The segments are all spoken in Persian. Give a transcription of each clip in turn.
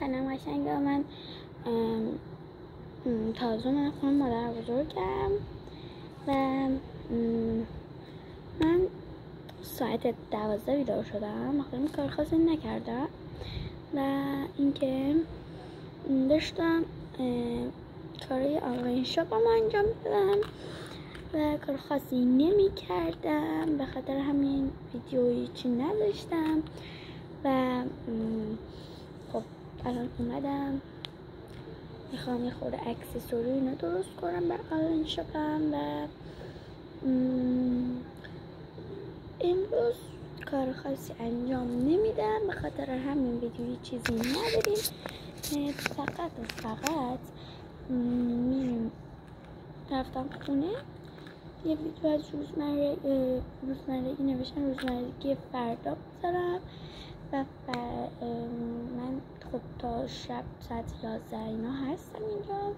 سلام قشنگا. من تازه من خونه مادر بزرگم و من ساعت 12 بیدار شدم. مخصوصا کار خاصی نکردم و اینکه داشتم کارهای آنلاین شاپم انجام بدم و کار خاصی نمی کردم، به خاطر همین ویدیویی چی نداشتم و خب الان اومدم میخوام یه خورده اکسسوری اینو درست کنم بر آنلاین شاپم و امروز کار خاصی انجام نمیدم، به خاطر همین ویدیویی چیزی نداریم. فقط رفتم خونه یه ویدیو از روزمرگی نوشتم، روزمرگی فردا بذارم و من خب تا شب ساعت 11 اینا هستم اینجا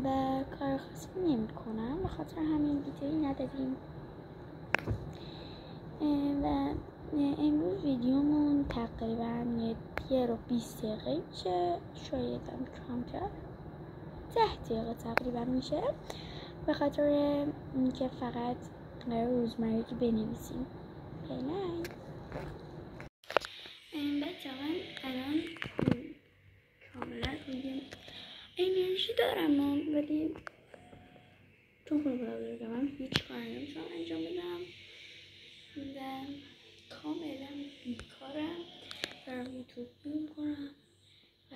و کار خاصی نمی کنم، به خاطر همین ویدیویی نداریم و امروز ویدیومون تقریبا 1 رو 20 دقیقه میشه، شاید هم کمتر، 10 دقیقه تقریبا میشه، به خاطر اینکه فقط روزمرگی بنویسیم. فعلا بچه من الان کاملا روی انرژی دارم ولی چون خونه بزرگم من هیچ کاری نمیتونم انجام بدم و کاملا بیکارم، دارم یوتیوب میکنم و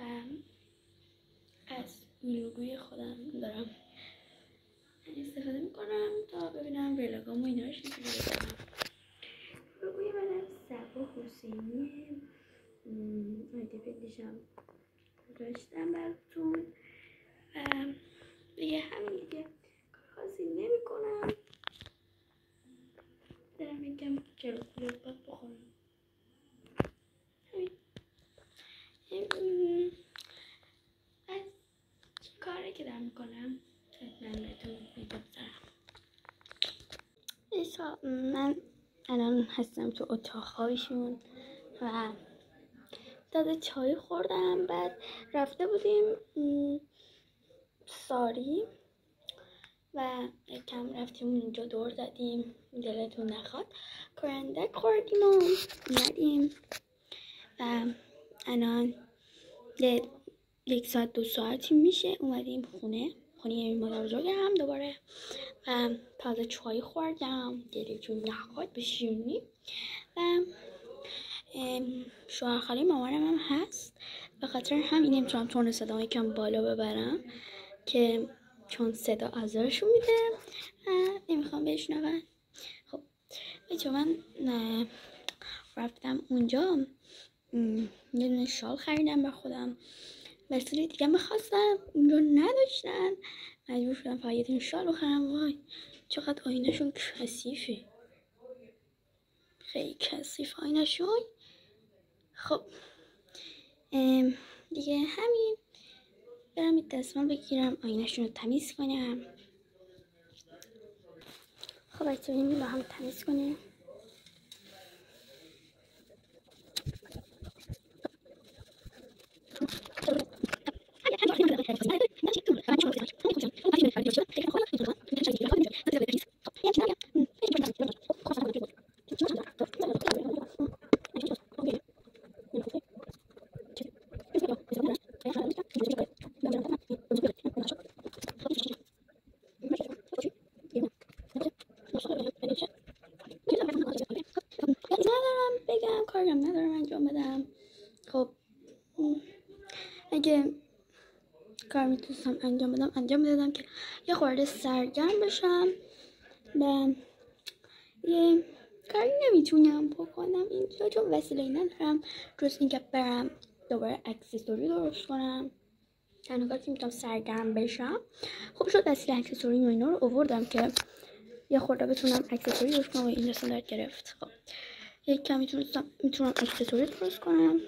از ویلوگوی خودم دارم استفاده میکنم تا ببینم ویلوگامو اینا رو چجوری بزنم. ویلوگوی من از صبا حسینیه، آیدی پیجم گذاشتم براتون و دیگه همین دیگه، کار خاصی نمی کنم، دارم یکم جلوبات بخورم. از کاری که دارم میکنم من بهتون میگم. من الان هستم تو اتاق خوابشون و تازه چای خوردم، بعد رفته بودیم ساری و یکم رفتیم اونجا دور زدیم، دلتون نخواد، کرندک خوردیم و اومدیم و الان 1 ساعت 2 ساعتی میشه اومدیم خونه مادر بزرگم دوباره و تازه چای خوردم، دلتون نخواد بشینیم و شوهر خاله مامانم هم هست، به خاطر همین نمیتونم تون صدام یکم بالا ببرم که چون صدا آزارشون میده و نمیخوام بشنون. خب بچه من رفتم اونجا یه دونه شال خریدم بر خودم، وسیله دیگه میخواستم اونجا نداشتن، مجبور شدم فقط یه دونه شال بخرم. وای چقدر آینه‌شون کثیفه، خیلی کثیف آینه‌شون. خب دیگه همین، برم یه دستمال بگیرم آینه‌شون رو تمیز کنم. خب بچه این با هم تمیز کنیم. کارم ندارم انجام بدم. خب اگه کار میتونستم انجام بدم که یه خورده سرگرم بشم و یه کاری نمیتونم بکنم اینجا چون وسیله ندارم جز اینکه برم دوباره اکسسوری درست کنم. تنها کاری که میتونم سرگرم بشم خب شد وسیله اکسسوری و اینا رو آوردم که یه خورده بتونم اکسسوری درست کنم و این دستم درد گرفت. خب یکم میتونم اکسسوری درست کنم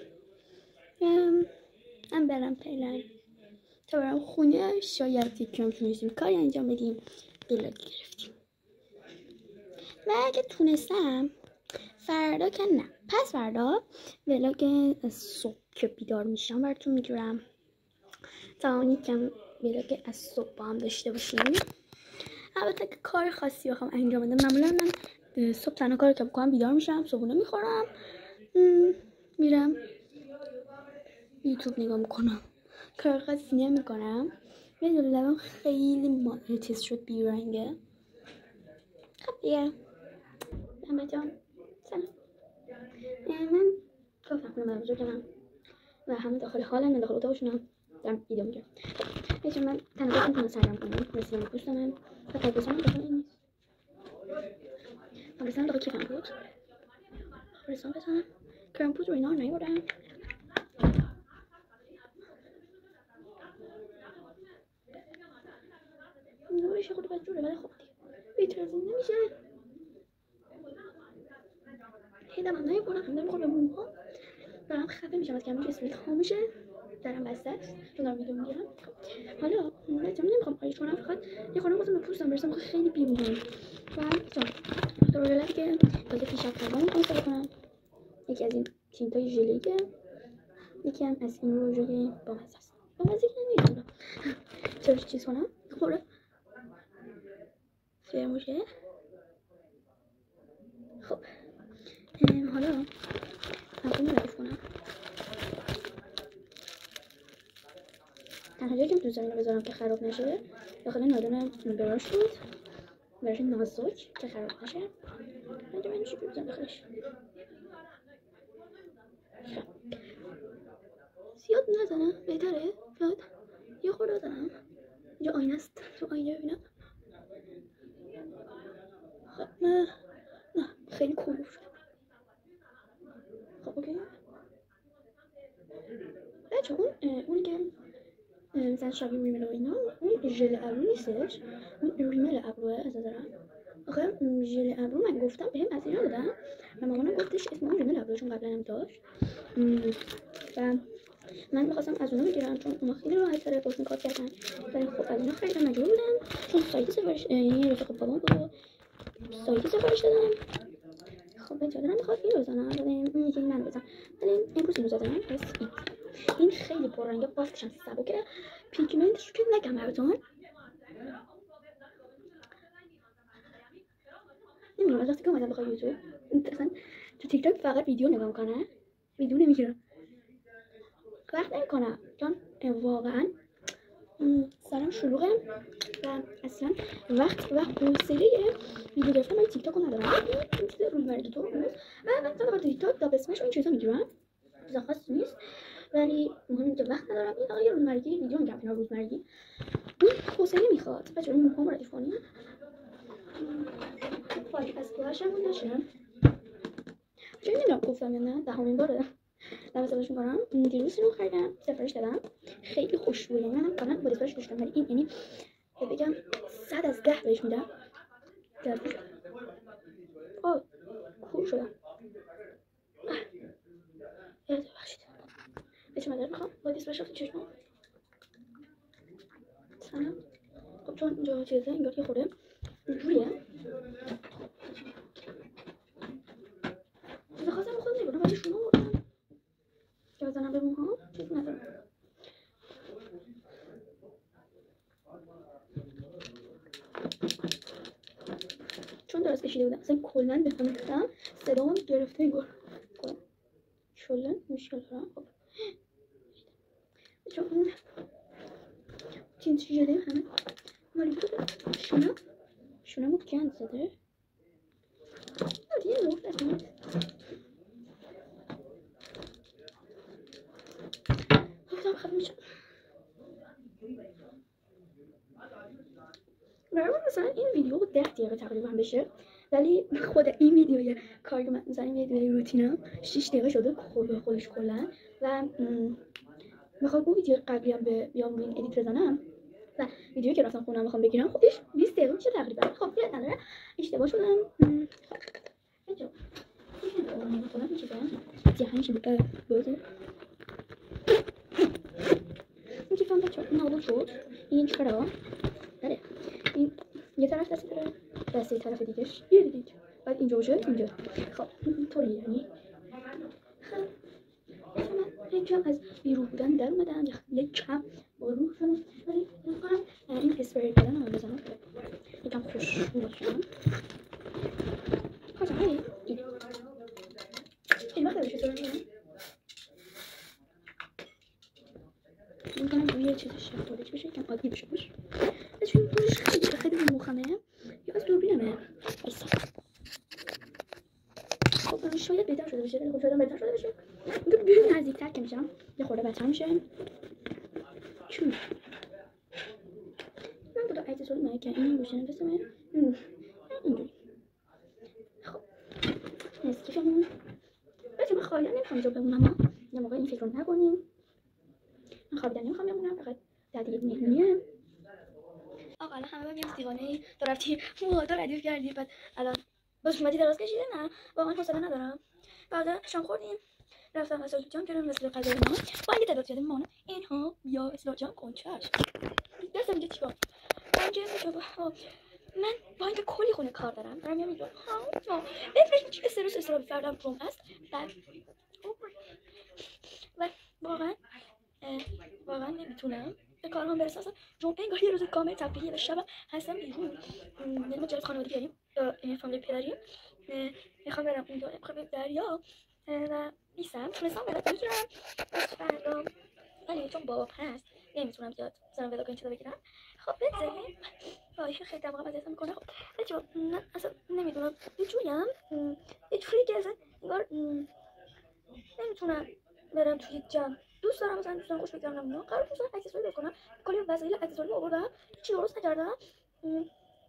من برم فعلا تا برم خونه، شاید یکم تونستیم کاری انجام بدیم، بلاگ گرفتیم و اگه تونستم فردا که نه پس فردا ولاگ صبح که بیدار میشم براتون میگیرم تا یکم ویلوگ از صبح با هم داشته باشیم. البته که کار خاصی بخوام انجام بدم، معمولا من صبح تنها کاری که بکنم بیدار میشم، صبحونه میخورم، میرم یوتیوب نگاه میکنم، کار خاصی نمیکنم. میدونم لبم خیلی چیز شد، بیرنگه. خب دیگه همه جان سلام. من گفتم خونه بزرگم و همه داخل حالم، من داخل اتاقشونم دارم ویدیو میگیرم. بچه من تنها میتونم سرگرم کنم رسیدم به پوستم و تلویزیونم داخل این نیست. من داخل کیفم بود، رسام بزنم کرم پود رو اینا رو نیبردم. نورش خود باید جوره، ولی خب بیتر از این نمیشه. هیدم هم نیبردم، هم نمیخور به موها، دارم خفه میشم از که همونجا اسمیت خاموشه، درم بسته است چون دارم ویدیو میگیرم. حالا نمیخوام آیش کنم، فقط یه خورده بازم به پوستم برسم که خیلی بیرونم و تو رو که بازه پیشرفت کردم رو کنسته کنم. یکی از این تینتای ژلیه، یکی هم از این رو ژلی با مزه است، با مزه که نمیدونم چرا چیز کنم خوره فرموشه. خب حالا من خونی ردیف کنم. تنها جایی که میتونم زمین رو بذارم که خراب نشه داخل نادون براش بود، براش نازک که خراب نشه. اینجا من چی بزنم داخلش، زیاد نزنم بهتره، زیاد یه خورده بزنم. اینجا آینه است، تو آینه ببینم. خب نه خیلی کلوف شد. خب اوکی بچه اونی که مثلا شبیه ریمل و اینا، اون ژل ابرو نیستش، اون ریمل ابروه از نظرم. آخه ژل ابرو من گفتم بهم از اینا دادن و مامانم گفتش اسم اون ریمل ابرو چون قبلا هم داشت و من میخواستم از اونا بگیرم چون اونا خیلی راحت تره باشون کار کردن، ولی خب از اینا خریدم مجبور بودم چون سایتی سفارش یعنی رفیق بابام بود و سایتی سفارش دادم. خب بچه دارم میخواد این رو بزنم، ولی یکی من بزنم، ولی امروز اینو زدم. پس این خیلی پررنگه، بافتش هم سبکه، پیگمنتش رو که نگم براتون. نمیدونم از وقتی که اومدم بخواه یوتیوب اصلا تو تیک تاک فقط ویدیو نگاه کنم، ویدیو نمیگیرم، وقت نمیکنم چون واقعا سرم شلوغه و اصلا وقت و حوصله ویدیو گرفتن من تیک تاک رو ندارم. این چیز روزمره تو و من فقط تیک تاک تا اسمش این چیزا میگیرم، چیز خاصی نیست، ولی مهم که وقت ندارم. این آقای روزمرگی ویدیو میگم، اینا روزمرگی اون حوصله میخواد. بچه این موهام رو ردیف کنیم خواهی از گوهشمون نشم. چون نمیدونم گفتم یا نه، دهمین باره دارم سفارش میکنم. دیروز اینو خریدم، سفارش دادم، خیلی خوشبوه، یعنی من قبلا با سفارش داشتم ولی این یعنی بگم 100 از 10 بهش میدم. کور شدم. ببخشید بچه من دارم میخوام با دیسپش رفت چشمم سنم. خب چون اینجا چیزه انگار که خورده جوریه بخواستم بخواد نگونم ولی شما بردم که بزنم به موها چیز ندارم. چون درست کشیده بودم اصلا کلن به هم ریختم، صدامم گرفته انگار کلن مشکل دارم. خب چون اون تینت ژله همه مالی بود شونمو گند زده دیگه نوفت از من. گفتم خب میشم برای مثلا این ویدیو 10 دقیقه تقریبا بشه، ولی خود این ویدیوی کاری که من مثلا این ویدیوی روتینم 6 دقیقه شده خودش کلا و میخوام اون ویدیو قبلی هم بیام این ادیت بزنم و ویدیویی که رفتم خونم میخوام بگیرم خودش 20 دقیقه میشه تقریبا. خب بیاد نداره اشتباه شدم. بچه این خودم میشه جهان شده بوده این کیفم بچه این حالا شد. این چرا داره این یه طرف دسته داره، دسته طرف دیگهش یه دیگه بعد اینجا باشه اینجا. خب اینطوری یعنی خب من کم از بیروح بودن در اومدن، یک کم با روح شدن. ولی می‌کنم این اسپری کردن رو بزنم یکم خوشبو باشم. کجا هایی؟ این وقت چطور می‌کنم؟ می‌کنم روی چیز شفافیش بشه، یکم عادی بشه باشه. چون نورش خیلی رو مخمه یا از دوربینمه. خب شاید بهتر شده بشه، خب شاید بهتر شده بشه. اینکه بیرون نزدیک‌تر که میشم یه خورده بهتر میشه. چون من بودا اکسسوری مایی که این روشن بسمه اینجوری. خب نسکیفمون بچه من خواهیدن نمیخوام اینجا بمونم. یه موقع این فکر رو نکنیم. من خوابیدن نمیخوام بمونم، فقط در دیگه مهمونیه. آقا الان همه باید یه دیوانه‌ای تو رفتی موهاتو ردیف کردی، بعد الان باز اومدی دراز کشیده. نه واقعا حوصله ندارم. بعد شام خوردیم رفتم واسه جام کردم واسه غذای ما با اینکه تعداد زیاده میمونه اینها یا اصلاح جام کنچش دستم اینجا چیکار من با اینکه کلی خونه کار دارم میام اینجا ببینید چه استرس کردم جمعه است. بعد و واقعا نمیتونم به کارهام برسم. جمعه انگار یه روز کامل تفریحی و شب هستم بیرون. ما جلسه خانوادگی داریم، فامیلی پدریم. میخوام برم اونجا، میخوام برم دریا و نیستم تونستم ولاگ بگیرم از فردا، ولی چون بابام هست نمیتونم زیاد مثلا ولاگ این چیزا بگیرم. خب بگذاریم وای خیلی دماغم اذیت میکنه. خب بچه‌ها من اصلا نمیدونم یه جوریم یه جوری که اصلا انگار نمیتونم برم توی جمع. دوست دارم مثلا دوستان خوش بگذارم اینا، قرار مثلا اکسسوری درست کنم، کلی وسایل اکسسوری آوردم هیچی درست نکردم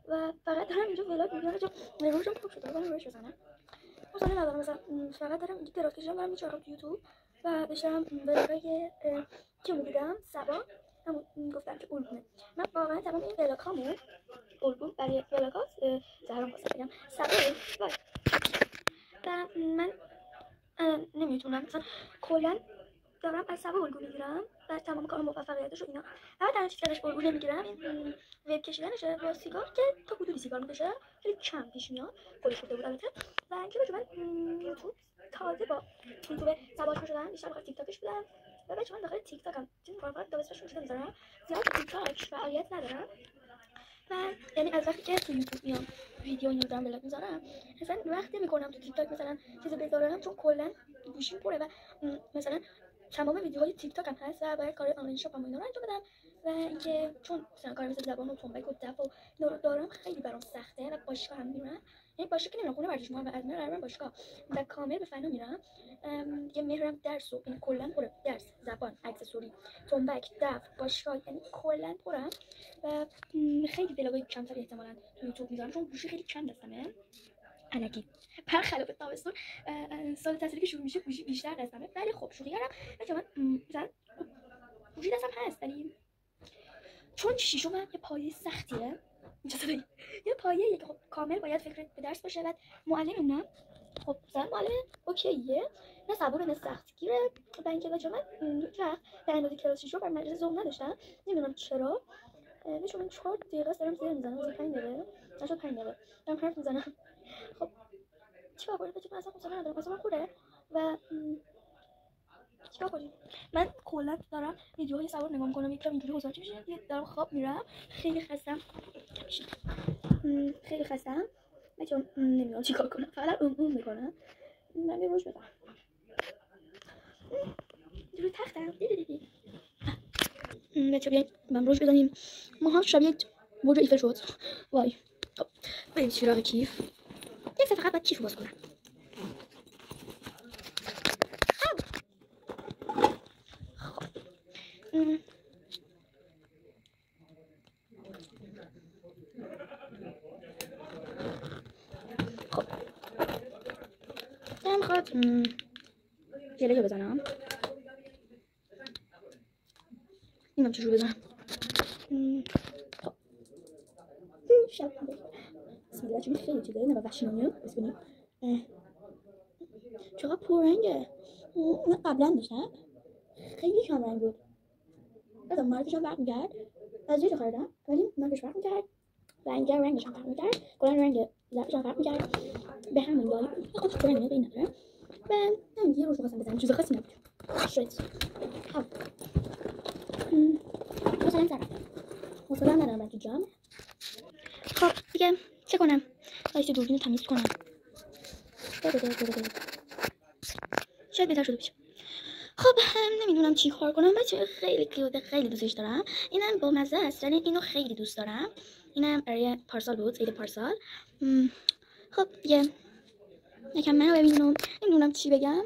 و فقط دارم اینجا ولاگ میگیرم. چون روشم خوب شده دارم روش بزنم مثلا ندارم، مثلا فقط دارم اینجا دراز کشیدم دارم میچرخم تو یوتیوب و داشتم ولاگای که میدیدم سبا همون گفتم که الگومه. من واقعا تمام این ولاگ هامو الگوم برای ولاگات زهرام خواستم بگم سبا و من نمیتونم مثلا کلا دارم از سبا الگو میگیرم و تمام کار موفقیتش و اینا. اما تنها چیزی که ازش الگو نمیگیرم این وب کشیدنشه با سیگار که تا حدودی سیگار میکشه خیلی کم پیش میاد خودش بوده بود البته. و اینکه بچه من یوتیوب تازه با یوتیوب سبا آشنا شدم، بیشتر بخاطر تیک تاکش بودم و بچه من داخل تیک تاکم چیز میکنم فقط داستش رو میذارم زیاد تیک تاک فعالیت ندارم. و یعنی از وقتی که تو یوتیوب میام ویدیو اینو دارم ولاگ میذارم اصلا وقت نمیکنم تو تیک تاک مثلا چیزو بذارم، چون کلا گوشیم پره و مثلا تمام ویدیوهای تیک تاک هم هست و باید کار آنلاین شاپ هم اینا رو انجام بدم. و اینکه چون مثلا کار مثل زبان و تنبک و دف و اینا رو دارم خیلی برام سخته و باشگاه هم میرم، یعنی باشگاه که نمیرم خونه ورزش میکنم و از من باشگاه و کامل به فنا میرم. یه مهرم درس و این کلا پره، درس زبان اکسسوری تنبک دف باشگاه، یعنی کلا پرم و خیلی ولاگای کمتری احتمالاً تو یوتیوب میذارم چون گوشی خیلی کم دستمه الکی برخلاف تابستون سال تحصیلی که شروع میشه گوشی بیشتر دستمه. ولی خب شوخی کردم بچه‌ها من مثلا گوشی دستم هست ولی چون شیشم یه پایه سختیه اینجا یه پایه که خب کامل باید فکرت به درس باشه. بعد معلممونم خب مثلا معلم اوکیه نه صبور نه سختگیره و اینکه بچه‌ها من هیچ وقت در اندازه کلاس شیشم بر مدرسه ذوق نداشتم نمیدونم چرا. بچه‌ها من 4 دقیقه دارم زیر میزنم 5 دقیقه نشد 5 دقیقه دارم حرف میزنم. خب چیکار کنیم بچه‌ها من اصلا حوصله ندارم اصلا خوبه و چیکار کنیم. من کلا دارم ویدیوهای سوار نگاه میکنم یکم اینجوری حوصله میشه دیگه دارم خواب میرم خیلی خستم خیلی خستم بچه‌ها نمیدونم چیکار کنم فقط میکنم. من روش بزنم روی تختم دیدی بچه‌ها بیاید من روش بزنیم ماها شبیه برج ایفل شد. وای خب بریم سراغ کیف. یک فقط باید کیف باز کنم. خب من میخواد جلوی بزنم اینم چجور بزنم. خب شب بسم الله چون خیلی چیزه نه وحشی نمیاد بس کنیم چقدر پررنگه. من قبلا داشتم خیلی کم رنگ بود بعد مارکش هم فرق میکرد از جایی خریدم ولی مارکش فرق میکرد رنگش هم فرق میکرد کلا رنگ ظرفش هم فرق میکرد به همین دلیل خودش پررنگه به این نداره و همین یه روز خواستم بزنم چیز خاصی نبود. شد. خب مثلا زرم مثلا ندارم من تو جام. خب دیگه چه کنم؟ باید دوربین رو تمیز کنم. شاید بهتر شده بشه. خب نمیدونم چی کار کنم بچه. خیلی کیوته، خیلی دوستش دارم. اینم با مزه است، یعنی اینو خیلی دوست دارم. اینم برای پارسال بود، عید پارسال. خب دیگه یکم منو ببینم، نمیدونم چی بگم.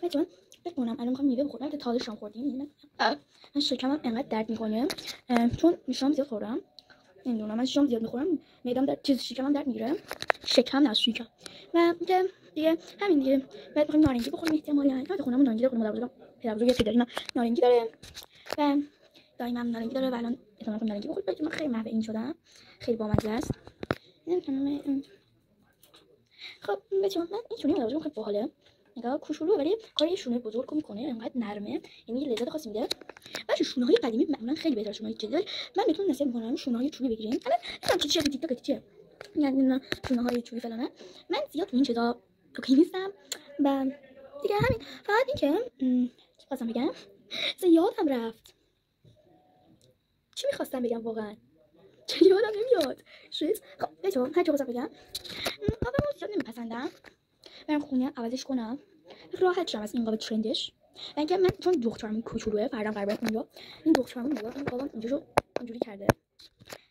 بچه فکر کنم الان میخوام میوه بخورم. تازه شام خوردیم. من شکمم انقدر درد میکنه چون شام زیاد خوردم. نمیدونم من شام زیاد میخورم معدم درد، چیز شکمم درد میگیره. شکم نه شکم. و دیگه همین دیگه. بعد میخوایم نارنگی بخوریم احتمالاً. یاد خونمون نارنگی داره، خونم پدربزرگ یه داریم نارنگی داره و دایمم نارنگی داره و الان احتمالاً نارنگی بخوریم. من خیلی محو این شدم، خیلی بامزه است. نمیدونم. خب بچه‌ها من این شونه مدرسه خیلی باحاله. نگاه کوچولو ولی کار یه شونه بزرگ میکنه، انقدر نرمه، یعنی یه لذت خاصی میده. بچه شونه‌های قدیمی معمولا خیلی بهتره شونه‌های جدید. من بهتون نصیحت میکنم شونه‌های چوبی بگیرین. الان نمیدونم چی تیک تاک چیه، یعنی شونه‌های چوبی فلانه. من زیاد تو این چیزا توکی نیستم و دیگه همین. فقط اینکه چی خواستم بگم یادم رفت. چی میخواستم بگم واقعا؟ چه یادم نمیاد. خب بچه‌ها هر چی خواستم بگم، قابمو زیاد نمیپسندم. برم خونه عوضش کنم راحت شم از این قاب ترندش. و اینکه من چون دخترم کوچولوئه فردا قراره اونجا این دخترم نگاه این قابم اینجوری کرده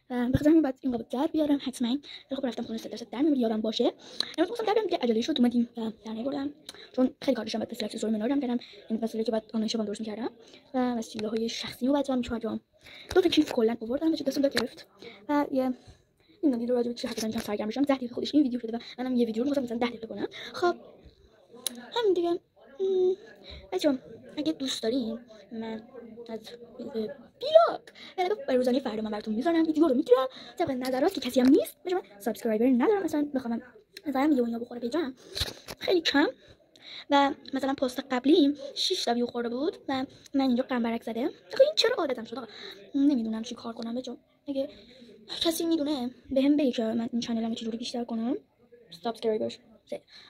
و بخاطر همین باید این قاب در بیارم حتما. خب رفتم خونه 100% در میاد یادم باشه. امروز گفتم در بیارم که عجله شد اومدیم و در نیاوردم چون خیلی کار داشتم. بعد پس اکسسوری منارم کردم، این وسیله که بعد آنلاین شبم درست می‌کردم و وسیله‌های شخصی رو بعد می‌چوام. دو تا کیف کلا آوردم و دستم گرفت و یه این ویدیو راجع به چه حرف بزنم سرگرم بشم. 10 دقیقه خودش این ویدیو شده و منم یه ویدیو رو مثلا 10 دقیقه کنم. خب همین دیگه. بچه‌ها اگه دوست دارین من از ویدیو روزانه فردا من براتون میذارم، ویدیو رو میگیرم طبق نظرات که کسی هم نیست. من سابسکرایبر ندارم مثلا بخوام مثلا ویدیو اینا بخوره پیجم خیلی کم و مثلا پست قبلی 6 تا ویو خورده بود و من اینجا قنبرک زده. این چرا عادتم شد آقا؟ نمیدونم چی کار کنم بچه‌ها. اگه کسی میدونه بهم بگه که من این چنلمو چجوری بیشتر کنم. سابسکرایبرش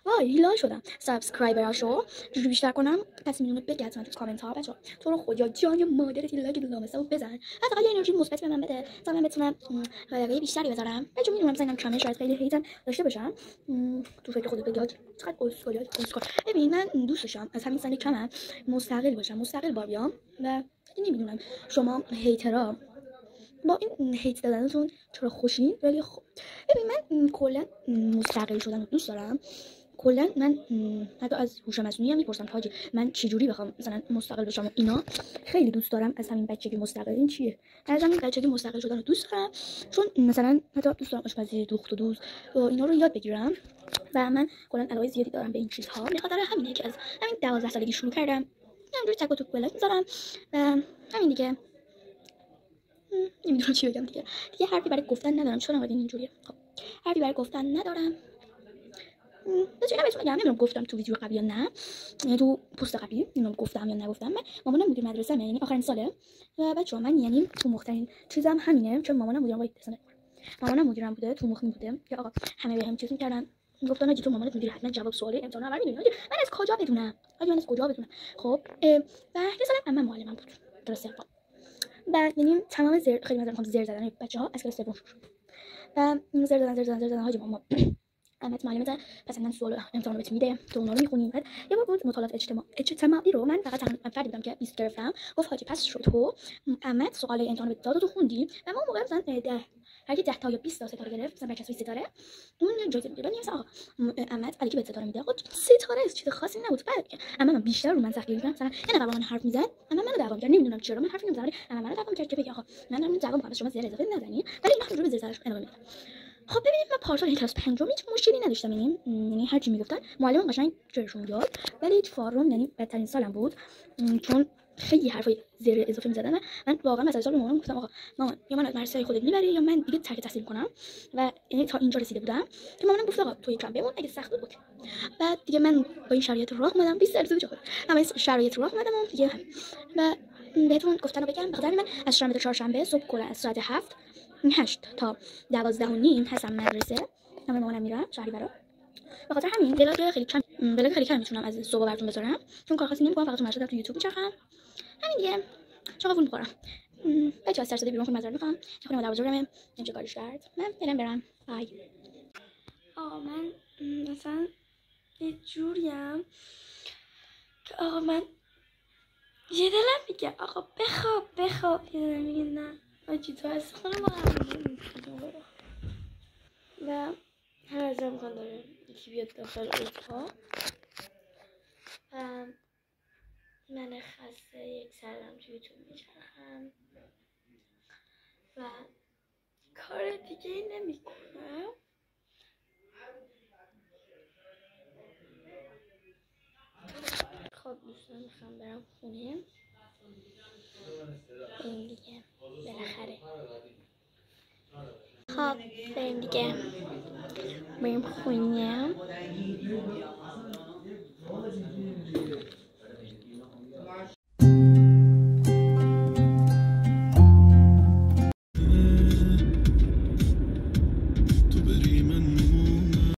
وای هیلا شدم. سابسکرایبراشو چجوری بیشتر کنم؟ کسی میدونه بگه حتما تو کامنت ها بچه‌ها. تو رو خدا جان مادرت لایک لامسه بزن. حداقل یه انرژی مثبت به من بده تا من بتونم حلقه بیشتری بذارم. بچه‌ها میدونم مثلا کمه شاید خیلی هیتم داشته باشم. تو فکر خودت بگی چقدر اسکل. ببین من دوست داشتم از همین سن کمم مستقل باشم، مستقل بار بیام و نمیدونم شما هیترها با این هیت دادنتون چرا خوشین. ولی خب ببین من کلا مستقل شدن رو دوست دارم. کلا من حتی از هوش مصنوعی هم میپرسم حاجی من چه جوری بخوام مثلا مستقل بشم و اینا. خیلی دوست دارم از همین بچگی مستقل. این چیه؟ از همین بچگی مستقل شدن رو دوست دارم چون مثلا حتی دوست دارم آشپزی دوخت و دوز و اینا رو یاد بگیرم و من کلا علاقه زیادی دارم به این چیزها. به خاطر همینه که از همین 12 سالگی شروع کردم همینجوری تک و توک بلاک میذارم و همین دیگه. نمیدونم چی بگم دیگه حرفی برای گفتن ندارم چون اومدین اینجوریه. خب حرفی برای گفتن ندارم. بچه‌ها بهتون بگم نمیدونم گفتم تو ویدیو قبلی یا نه، تو پست قبلی نمیدونم گفتم یا نگفتم. من مامانم مدیر مدرسه یعنی آخرین ساله و بچه‌ها من یعنی تو مختارین چیزام همینه چون مامانم مدیرم وای دسنه. مامانم مدیرم بوده تو مخم بوده که آقا همه بهم چیز می‌کردن گفتن آجی تو مامانت مدیر حتما جواب سوال امتحان اول میدونی. من از کجا بدونم؟ من از کجا بدونم؟ خب و یه سال عمه معلمم بود درسته. بعد یعنی تمام خیلی مثلا زیر زدن بچه‌ها از کلاس سوم شروع شد و زیر زدن حاجی ماما عمت معلمت پس من سوال امتحان رو بهت میده تو اونا رو میخونیم. بعد یه بار بود مطالعات اجتماعی رو من فقط فردی بودم که 20 گرفتم. گفت حاجی پس شد تو عمت سوال امتحان رو بهت داد و تو خوندی و ما موقع مثلا 10 هر کی 10 تا یا 20 تا ستاره گرفت مثلا بچه‌ها ستاره اون جایزه میگیره. مثلا آقا عمت علی که بهت ستاره میده آقا ستاره است چیز خاصی نبود. بعد عمه من بیشتر رو من سخت گرفتم مثلا یه نفر با من حرف میزد عمه منو دعوا می‌کرد. نمیدونم چرا من حرف نمی‌زدم ولی عمه منو دعوا می‌کرد که بگه آقا من دارم جواب می‌خوام شما زیر اضافه نزنی ولی اینا همونجوری به زیرش ادامه میدن. خب ببینید من پارسال کلاس پنجم هیچ مشکلی نداشتم. یعنی هر چی میگفتن معلم قشنگ جرشون داد. ولی چهارم یعنی بدترین سالم بود چون خیلی حرفای زیر اضافه می‌زدن. من واقعا مثلا سال مامانم گفتم آقا مامان یا من از مدرسه خودت میبری یا من دیگه ترک تحصیل کنم و یعنی تا اینجا رسیده بودم که مامانم گفت آقا تو یکم بمون اگه سخت بود. بعد دیگه من با این شرایط راه اومدم 20 سال جا اما این شرایط راه اومدم دیگه و بهتون گفتن رو بگم. بخاطر من از شنبه تا چهارشنبه صبح کلا از ساعت 8 تا 12:30 هستم مدرسه. من مامانم میرم شهری برا به خاطر همین ولاگ خیلی کم میتونم از صبح براتون بذارم، چون کار خاصی نمی‌کنم، فقط اون تو یوتیوب میچرخم. همین دیگه. چاقو می‌خورم. بچه‌ها از بیرون خود معذرت می‌خوام. خودم مادر بزرگمه، نمیشه کارش کرد. من برم. بای. آقا من مثلا یه جوریم که آقا من یه دلم میگه آقا بخواب، یه دلم میگه نه آجی تو از خونه ما و هر از امکان داره یکی بیاد داخل اتاق و من خسته یک سرم توی یوتیوب میچرخم و کار دیگه ای نمی کنم. خب دوستان میخوام برم خونه. بریم دیگه بالاخره. خب بریم دیگه. بریم خونه.